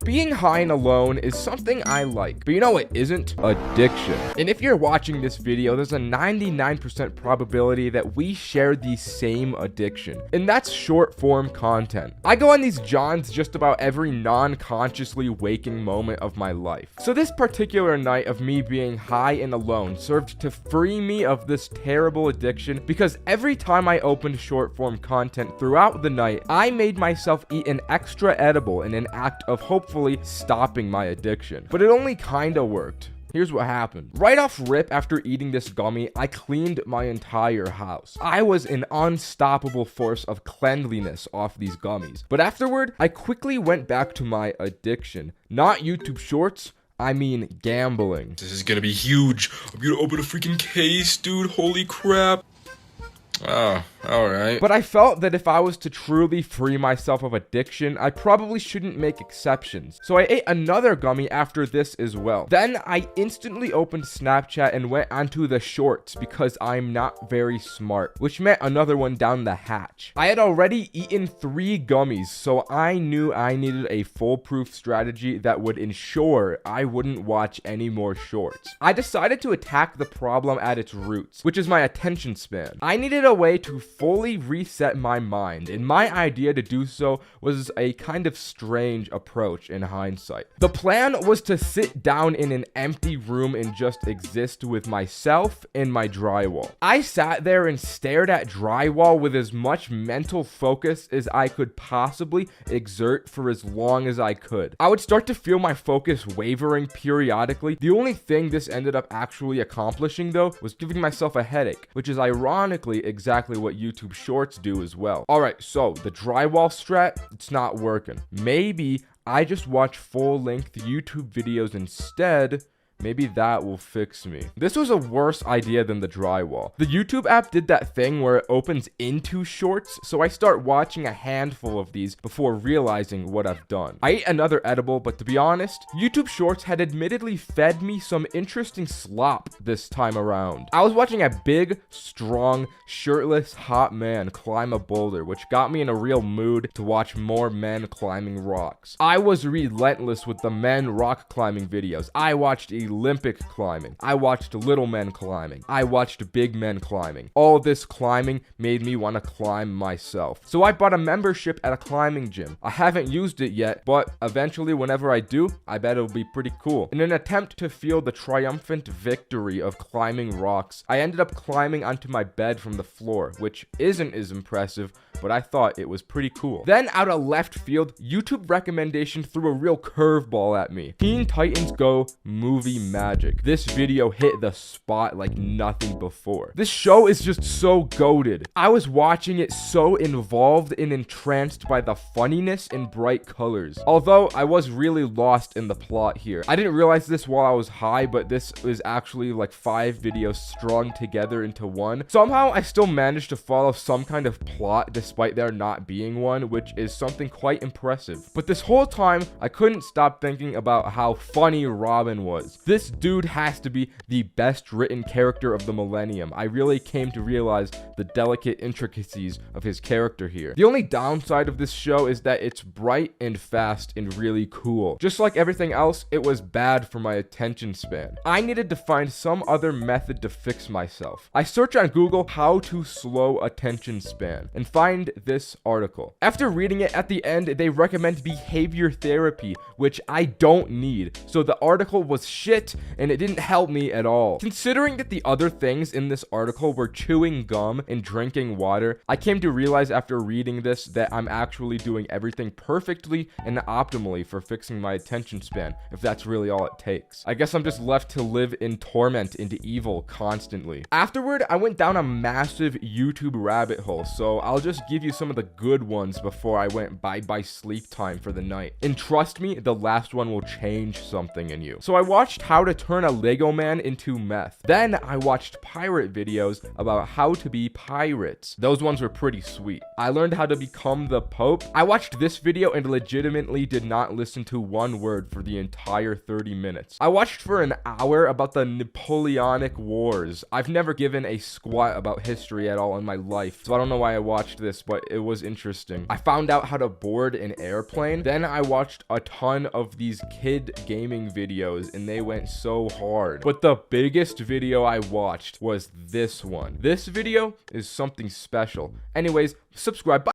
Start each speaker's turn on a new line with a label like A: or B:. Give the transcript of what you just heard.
A: Being high and alone is something I like, but you know what isn't? Addiction. And if you're watching this video, there's a 99% probability that we share the same addiction, and that's short form content. I go on these jaunts just about every non-consciously waking moment of my life. So this particular night of me being high and alone served to free me of this terrible addiction, because every time I opened short form content throughout the night, I made myself eat an extra edible in an act of hopefully stopping my addiction. But it only kinda worked. Here's what happened. Right off rip, after eating this gummy, I cleaned my entire house. I was an unstoppable force of cleanliness off these gummies. But afterward, I quickly went back to my addiction. Not YouTube Shorts, I mean gambling.
B: This is gonna be huge. I'm gonna open a freaking case, dude. Holy crap. Oh, alright.
A: But I felt that if I was to truly free myself of addiction, I probably shouldn't make exceptions. So I ate another gummy after this as well. Then I instantly opened Snapchat and went onto the shorts because I'm not very smart, which meant another one down the hatch. I had already eaten 3 gummies, so I knew I needed a foolproof strategy that would ensure I wouldn't watch any more shorts. I decided to attack the problem at its roots, which is my attention span. I needed a way to fully reset my mind, and my idea to do so was a kind of strange approach in hindsight. The plan was to sit down in an empty room and just exist with myself and my drywall. I sat there and stared at drywall with as much mental focus as I could possibly exert for as long as I could. I would start to feel my focus wavering periodically. The only thing this ended up actually accomplishing, though, was giving myself a headache, which is ironically exactly what YouTube Shorts do as well. Alright, so the drywall strat, it's not working. Maybe I just watch full-length YouTube videos instead. Maybe that will fix me. This was a worse idea than the drywall. The YouTube app did that thing where it opens into shorts, so I start watching a handful of these before realizing what I've done. I ate another edible, but to be honest, YouTube Shorts had admittedly fed me some interesting slop this time around. I was watching a big, strong, shirtless, hot man climb a boulder, which got me in a real mood to watch more men climbing rocks. I was relentless with the men rock climbing videos. I watched Olympic climbing. I watched little men climbing. I watched big men climbing. All this climbing made me want to climb myself. So I bought a membership at a climbing gym. I haven't used it yet, but eventually whenever I do, I bet it'll be pretty cool. In an attempt to feel the triumphant victory of climbing rocks, I ended up climbing onto my bed from the floor, which isn't as impressive, but I thought it was pretty cool. Then out of left field, YouTube recommendation threw a real curveball at me. Teen Titans Go movie magic. This video hit the spot like nothing before. This show is just so goated. I was watching it so involved and entranced by the funniness and bright colors. Although I was really lost in the plot here. I didn't realize this while I was high, but this is actually like 5 videos strung together into one. Somehow I still managed to follow some kind of plot despite there not being one, which is something quite impressive. But this whole time, I couldn't stop thinking about how funny Robin was. This dude has to be the best written character of the millennium. I really came to realize the delicate intricacies of his character here. The only downside of this show is that it's bright and fast and really cool. Just like everything else, it was bad for my attention span. I needed to find some other method to fix myself. I search on Google how to slow attention span and find this article. After reading it, at the end, they recommend behavior therapy, which I don't need. So the article was shit and it didn't help me at all. Considering that the other things in this article were chewing gum and drinking water, I came to realize after reading this that I'm actually doing everything perfectly and optimally for fixing my attention span, if that's really all it takes. I guess I'm just left to live in torment and evil constantly. Afterward, I went down a massive YouTube rabbit hole, so I'll just give you some of the good ones before I went bye-bye sleep time for the night. And trust me, the last one will change something in you. So I watched how to turn a Lego man into meth. Then I watched pirate videos about how to be pirates. Those ones were pretty sweet. I learned how to become the Pope. I watched this video and legitimately did not listen to one word for the entire 30 minutes. I watched for an hour about the Napoleonic Wars. I've never given a squat about history at all in my life, so I don't know why I watched this this, but it was interesting. I found out how to board an airplane. Then I watched a ton of these kid gaming videos, and they went so hard. But the biggest video I watched was this one. This video is something special. Anyways, subscribe. Bye.